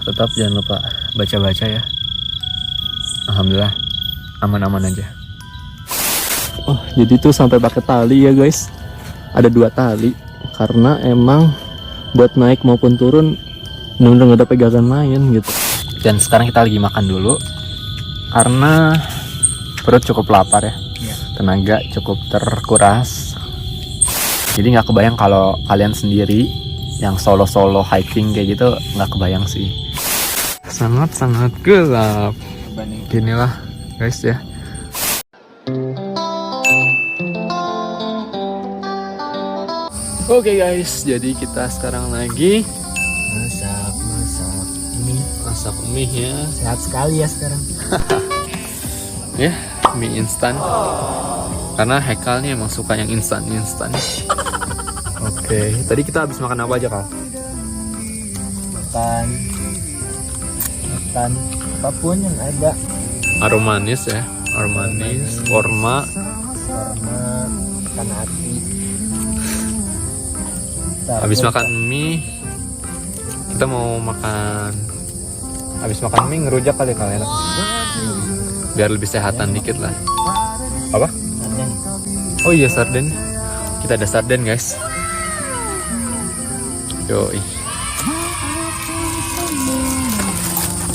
tetap jangan lupa baca-baca ya. Alhamdulillah aman-aman aja. Oh, jadi tuh sampai pakai tali ya guys. Ada 2 tali karena emang buat naik maupun turun bener-bener gak ada pegangan lain gitu. Dan sekarang kita lagi makan dulu karena perut cukup lapar ya. Tenaga cukup terkuras. Jadi nggak kebayang kalau kalian sendiri yang solo hiking kayak gitu, nggak kebayang sih. Sangat gelap. Ginilah guys ya. Oke guys, jadi kita sekarang lagi masak mie ya. Sehat sekali ya sekarang. Ya, mie instan. Karena Hekal nih emang suka yang instan. Oke, tadi kita habis makan apa aja, Kal? Makan apapun yang ada. Aroma manis ya, aroma manis, korma. Ikan api. Habis makan mie, kita mau makan. Habis makan mie ngerujak kali kalian. Biar lebih sehatan dikit lah. Apa? Sarden. Oh iya, sarden. Kita ada sarden guys. Yoi.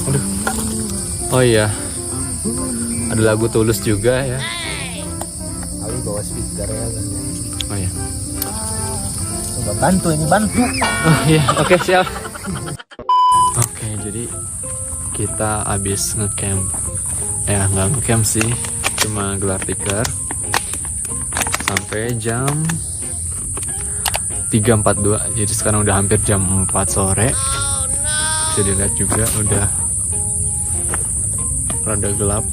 Aduh. Oh iya. Ada lagu Tulus juga ya. Kali bawa speaker ya. Oh iya. Coba bantu. Oh iya, oke siap. Oke, jadi kita habis ngecamp. Ya nggak ngecamp sih, cuma gelar tikar. Sampai jam 3.42. Jadi sekarang udah hampir jam 4 sore. Bisa dilihat juga udah rada gelap.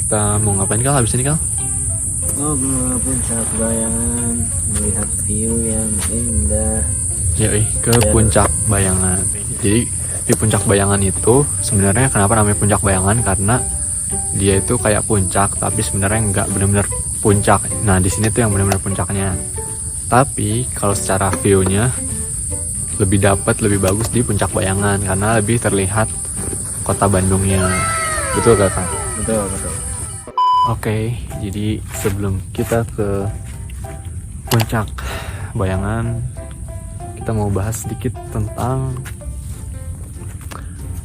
Kita mau ngapain Kal habis ini Kal? Oh, ke puncak Bayangan, melihat view yang indah. Yoi, ke Puncak Bayangan. Jadi di Puncak Bayangan itu sebenarnya kenapa namanya Puncak Bayangan, karena dia itu kayak puncak tapi sebenarnya nggak benar-benar puncak. Nah di sini tuh yang benar-benar puncaknya. Tapi kalau secara view-nya lebih bagus di Puncak Bayangan karena lebih terlihat kota Bandungnya. Betul gak Kak? Betul. Oke, jadi sebelum kita ke Puncak Bayangan, kita mau bahas sedikit tentang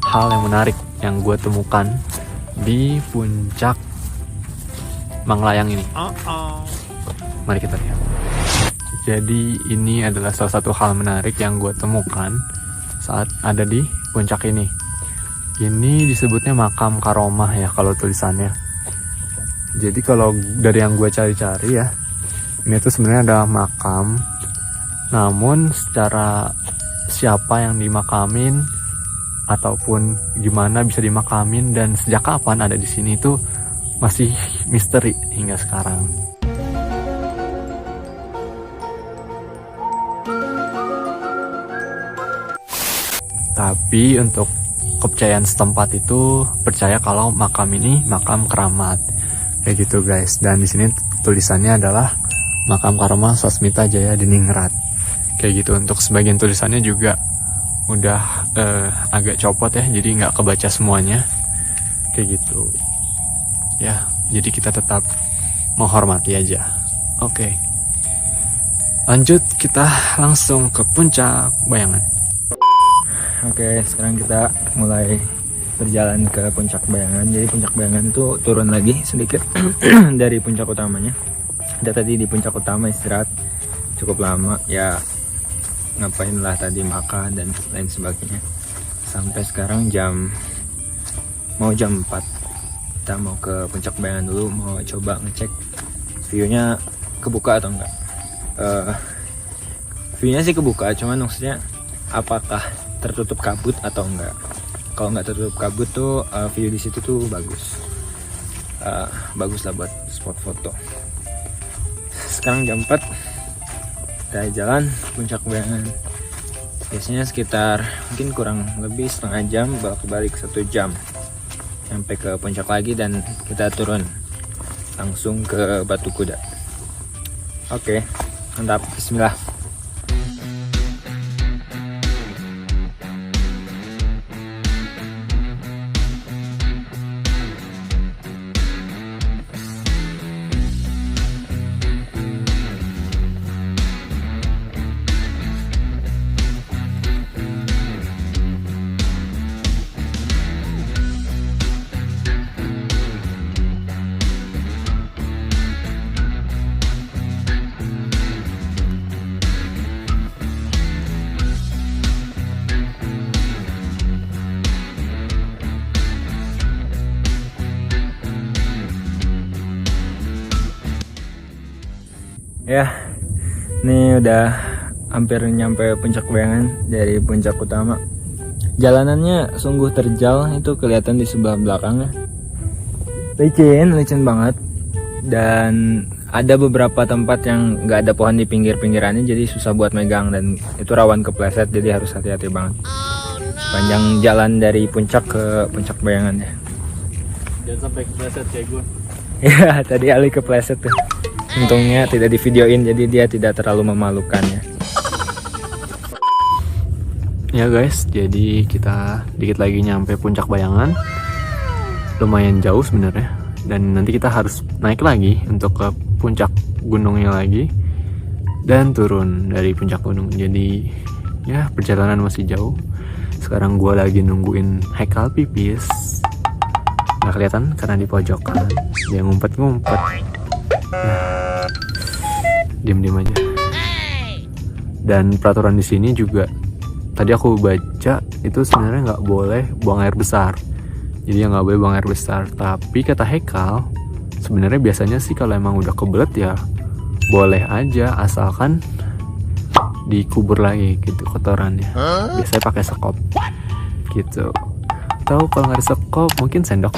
hal yang menarik yang gue temukan di Puncak Manglayang ini. Mari kita lihat. Jadi ini adalah salah satu hal menarik yang gue temukan saat ada di puncak ini. Ini disebutnya makam karomah ya kalau tulisannya. Jadi kalau dari yang gue cari-cari ya, ini tuh sebenarnya ada makam. Namun secara siapa yang dimakamin ataupun gimana bisa dimakamin dan sejak kapan ada di sini itu masih misteri hingga sekarang. Tapi untuk kepercayaan setempat itu percaya kalau makam ini makam keramat. Kayak gitu guys. Dan di sini tulisannya adalah makam Karomah Sasmita Jaya Diningrat. Kayak gitu. Untuk sebagian tulisannya juga udah agak copot ya, jadi nggak kebaca semuanya. Kayak gitu. Ya, jadi kita tetap menghormati aja. Oke. Lanjut, kita langsung ke Puncak Bayangan. Oke, sekarang kita mulai berjalan ke Puncak Bayangan. Jadi Puncak Bayangan itu turun lagi sedikit dari puncak utamanya. Kita tadi di puncak utama istirahat cukup lama ya, ngapain lah tadi, makan dan lain sebagainya. Sampai sekarang mau jam 4. Kita mau ke Puncak Bayangan dulu, mau coba ngecek view-nya kebuka atau enggak. View-nya sih kebuka, cuman maksudnya apakah tertutup kabut atau enggak. Kalau nggak tertutup kabut tuh view di situ tuh bagus. Bagus lah buat spot foto. Sekarang jam 4, kita jalan Puncak Bayangan. Biasanya sekitar mungkin kurang lebih setengah jam, balik 1 jam sampai ke puncak lagi, dan kita turun langsung ke Batu Kuda. Oke, mantap. Bismillah. Ya, ini udah hampir nyampe puncak Bayangan dari puncak utama. Jalanannya sungguh terjal, itu kelihatan di sebelah belakangnya. Licin banget. Dan ada beberapa tempat yang nggak ada pohon di pinggir-pinggirannya, jadi susah buat megang dan itu rawan kepleset, jadi harus hati-hati banget. Sepanjang jalan dari puncak ke puncak Bayangan ya. Jangan sampai kepleset kayak gue. Ya, tadi Ali kepleset tuh. Untungnya tidak di videoin, jadi dia tidak terlalu memalukan ya. Ya guys, jadi kita dikit lagi nyampe puncak Bayangan. Lumayan jauh sebenarnya, dan nanti kita harus naik lagi untuk ke puncak gunungnya lagi dan turun dari puncak gunung. Jadi ya perjalanan masih jauh. Sekarang gue lagi nungguin Haikal pipis. Nggak kelihatan karena di pojokan. Dia ngumpet-ngumpet. Ya, diem-diem aja. Dan peraturan di sini juga tadi aku baca itu sebenarnya nggak boleh buang air besar. Jadi ya nggak boleh buang air besar. Tapi kata Haikal, sebenarnya biasanya sih kalau emang udah kebelet ya boleh aja, asalkan dikubur lagi gitu kotorannya. Biasanya pakai sekop gitu. Tahu kalau nggak ada sekop mungkin sendok.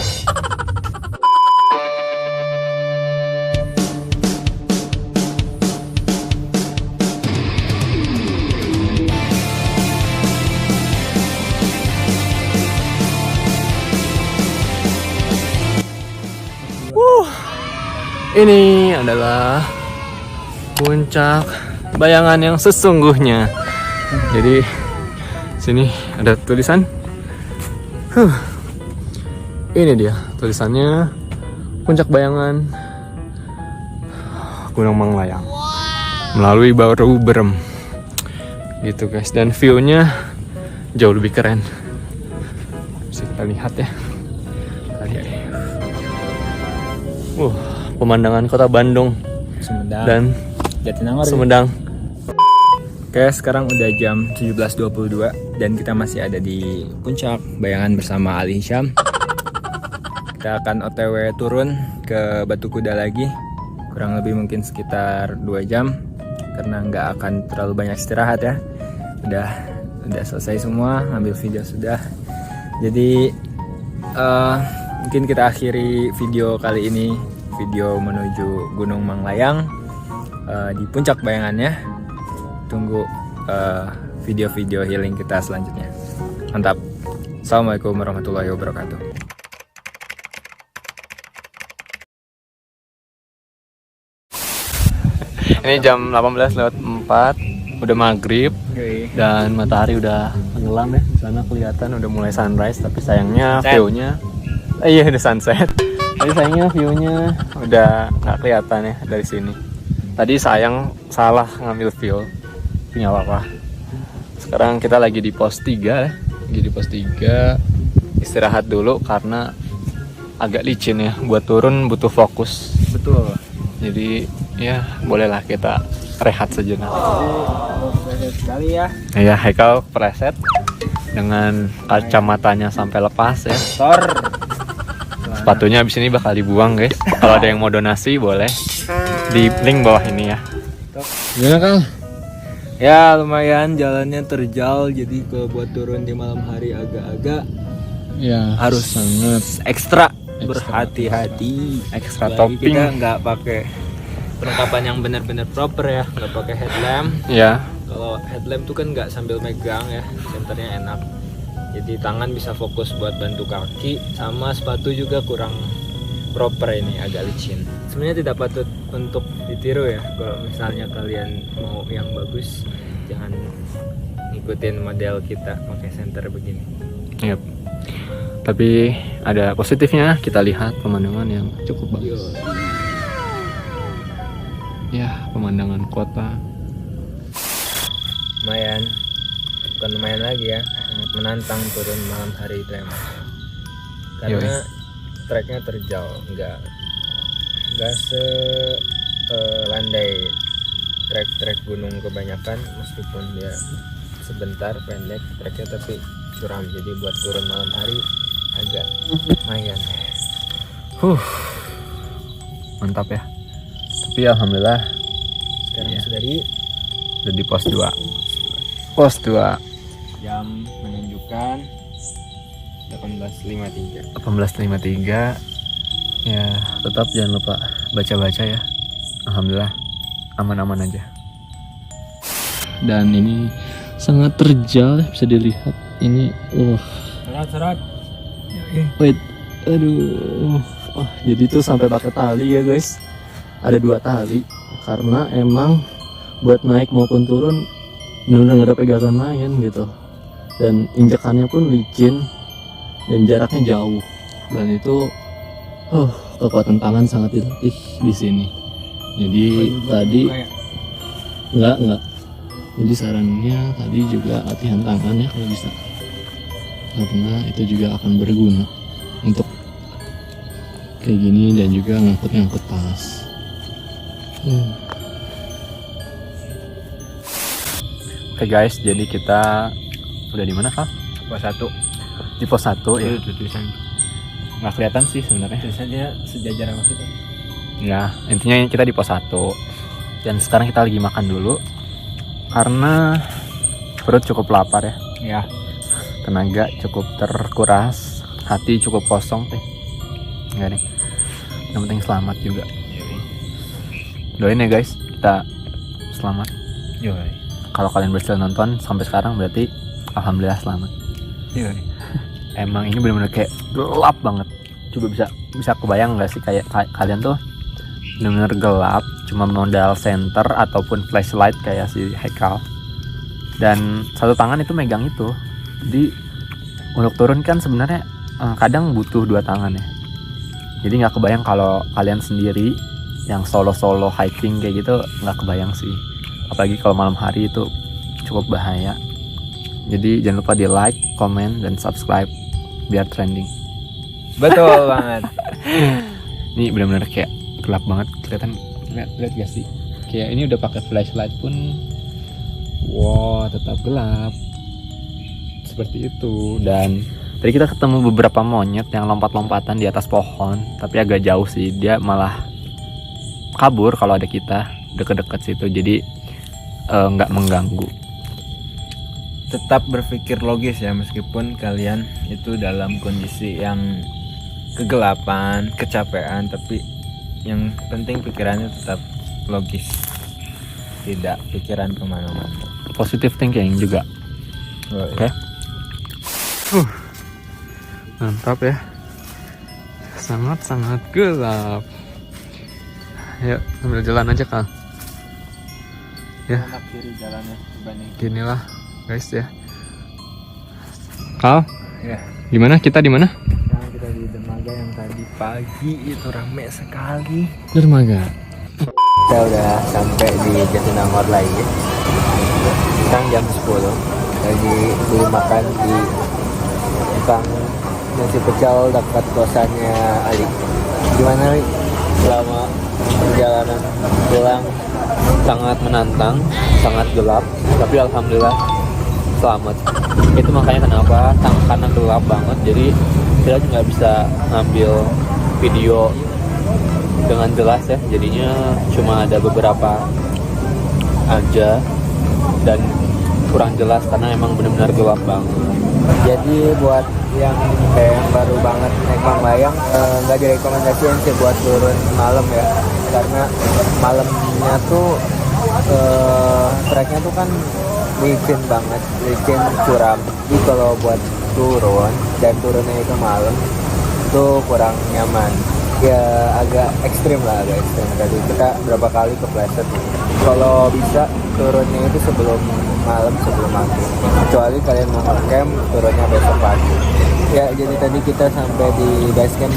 Ini adalah puncak Bayangan yang sesungguhnya. Jadi sini ada tulisan. Ini dia tulisannya, Puncak Bayangan Gunung Manglayang melalui Baru Berem. Gitu guys, dan view-nya jauh lebih keren. Bisa kita lihat ya. Pemandangan kota Bandung Sumedang dan Jatinangor. Sumedang. Oke, sekarang udah jam 17.22 dan kita masih ada di puncak Bayangan bersama Ali Hisham. Kita akan OTW turun ke Batu Kuda lagi, kurang lebih mungkin sekitar 2 jam karena nggak akan terlalu banyak istirahat ya. Udah selesai semua, ambil video sudah. Jadi mungkin kita akhiri video kali ini, video menuju Gunung Manglayang di puncak Bayangannya. Tunggu video-video healing kita selanjutnya. Mantap. Assalamualaikum warahmatullahi wabarakatuh. Ini jam 18:04, udah maghrib dan matahari udah tenggelam ya. Di sana kelihatan udah mulai sunrise, tapi sayangnya view-nya iya udah sunset. Tapi sayangnya view-nya udah nggak kelihatan ya dari sini. Tadi salah ngambil view, tapi nggak apa-apa. Sekarang kita lagi di pos 3 ya. Lagi di pos 3, istirahat dulu karena agak licin ya. Buat turun butuh fokus. Betul. Jadi ya bolehlah kita rehat sejenak. Sekali ya. Ya Haikal preset dengan kacamatanya sampai lepas ya. Sepatunya abis ini bakal dibuang guys. Kalau ada yang mau donasi boleh di link bawah ini ya. Gimana Kang? Ya lumayan, jalannya terjal, jadi kalau buat turun di malam hari agak-agak Ya harus sangat ekstra berhati-hati. ekstra Apalagi topping. kita nggak pakai perlengkapan yang benar-benar proper ya, nggak pakai headlamp. Ya Kalau headlamp tuh kan nggak sambil megang ya, senternya enak. Jadi tangan bisa fokus buat bantu kaki, sama sepatu juga kurang proper ini, agak licin. Sebenarnya tidak patut untuk ditiru ya. Kalau misalnya kalian mau yang bagus, jangan ngikutin model kita pakai senter begini. Yep. Tapi ada positifnya, kita lihat pemandangan yang cukup bagus. Ya, pemandangan kota. Lumayan, bukan lumayan lagi ya, sangat menantang turun malam hari itu emang. Karena treknya terjal, nggak landai trek gunung kebanyakan, meskipun dia sebentar pendek treknya, tapi curam. Jadi buat turun malam hari agak lumayan. Mantap ya. Tapi alhamdulillah Sekarang Iya. sudah di pos 2. Pos 2. jam menunjukkan 18.53. 18.53. Ya, tetap jangan lupa baca-baca ya. Alhamdulillah aman-aman aja. Dan ini sangat terjal, bisa dilihat. Ini Serat. wait. Aduh. Jadi itu sampai pakai tali ya, guys. Ada 2 tali karena emang buat naik maupun turun benar-benar nggak ada pegangan main gitu. Dan injekannya pun licin dan jaraknya jauh. Dan itu kekuatan tangan sangat dilatih di sini. Jadi tadi enggak. Jadi sarannya tadi juga latihan tangan ya kalau bisa. Karena itu juga akan berguna untuk kayak gini dan juga ngangkut tas. Oke guys, jadi kita udah di mana, Kak? Pos 1. Di pos 1 ya. Itu tulisan. Nggak kelihatan sih sebenarnya. Tulisannya sejajar sama kita. Ya, intinya kita di pos 1. Dan sekarang kita lagi makan dulu karena perut cukup lapar ya. Ya. Tenaga cukup terkuras, hati cukup kosong teh. Enggak nih. Yang penting selamat juga. Doain ya guys, kita selamat. Yoi. Kalau kalian berhasil nonton sampai sekarang berarti alhamdulillah selamat. Yoi. Emang ini benar-benar kayak gelap banget. Coba bisa kebayang nggak sih kayak kalian tuh benar-benar gelap, cuma modal senter ataupun flashlight kayak si Haikal. Dan satu tangan itu megang itu. Jadi untuk turun kan sebenarnya kadang butuh 2 tangan ya. Jadi nggak kebayang kalau kalian sendiri yang solo hiking kayak gitu, nggak kebayang sih. Apalagi kalau malam hari itu cukup bahaya. Jadi jangan lupa di like, comment, dan subscribe biar trending. Betul banget. Ini benar-benar kayak gelap banget, kelihatan. Lihat gak sih? Kayak ini udah pakai flashlight pun, wow, tetap gelap. Seperti itu. Dan tadi kita ketemu beberapa monyet yang lompat-lompatan di atas pohon, tapi agak jauh sih. Dia malah kabur kalau ada kita deket-deket situ. Jadi nggak mengganggu. Tetap berpikir logis ya, meskipun kalian itu dalam kondisi yang kegelapan, kecapean, tapi yang penting pikirannya tetap logis, tidak pikiran kemana-mana. Positive thinking juga. Oke. Mantap ya. Sangat-sangat gelap. Ayo sambil jalan aja, Kang. Ya. Enak kiri jalannya dibanding. Ginilah guys ya. Kal, Ya. gimana kita di mana? Sekarang kita di dermaga yang tadi pagi itu rame sekali. Dermaga. Kita udah sampai di Jatinangor lagi. Sekarang jam 10. Lagi beli makan di tukang nasi pecel dekat kosannya Ali. Gimana Wi? Selama perjalanan pulang? Sangat menantang, sangat gelap, tapi alhamdulillah selamat. Itu makanya kenapa karena gelap banget, jadi kita nggak bisa ngambil video dengan jelas ya. Jadinya cuma ada beberapa aja dan kurang jelas karena emang benar-benar gelap banget. Jadi buat yang kayak yang baru banget naik Mayang nggak direkomendasiin sih buat turun malam ya, karena malamnya tuh treknya tuh kan licin banget, licin curam. Jadi kalau buat turun dan turunnya itu malam itu kurang nyaman. Ya agak ekstrim lah, agak ekstrim. Tadi kita berapa kali kepleset. Kalau bisa turunnya itu sebelum malam, sebelum maghrib. Kecuali kalian mau camp, turunnya besok pagi. Ya jadi tadi kita sampai di base camp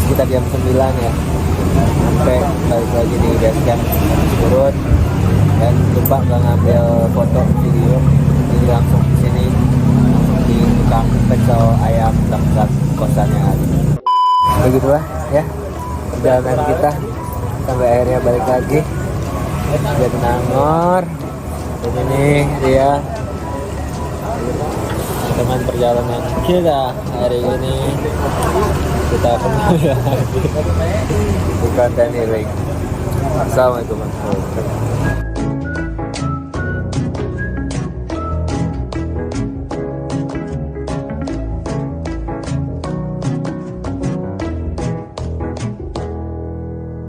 sekitar jam 9 ya. Sampai balik lagi di base camp, turun dan lupa nggak ngambil foto video. Jadi langsung di sini di tukang pecel ayam dekat kosannya ada. Begitulah ya perjalanan kita sampai akhirnya balik lagi Jatinangor. Dan ini dia teman perjalanan kita hari ini. Kita kembali lagi di konten healing. Assalamualaikum warahmatullahi wabarakatuh.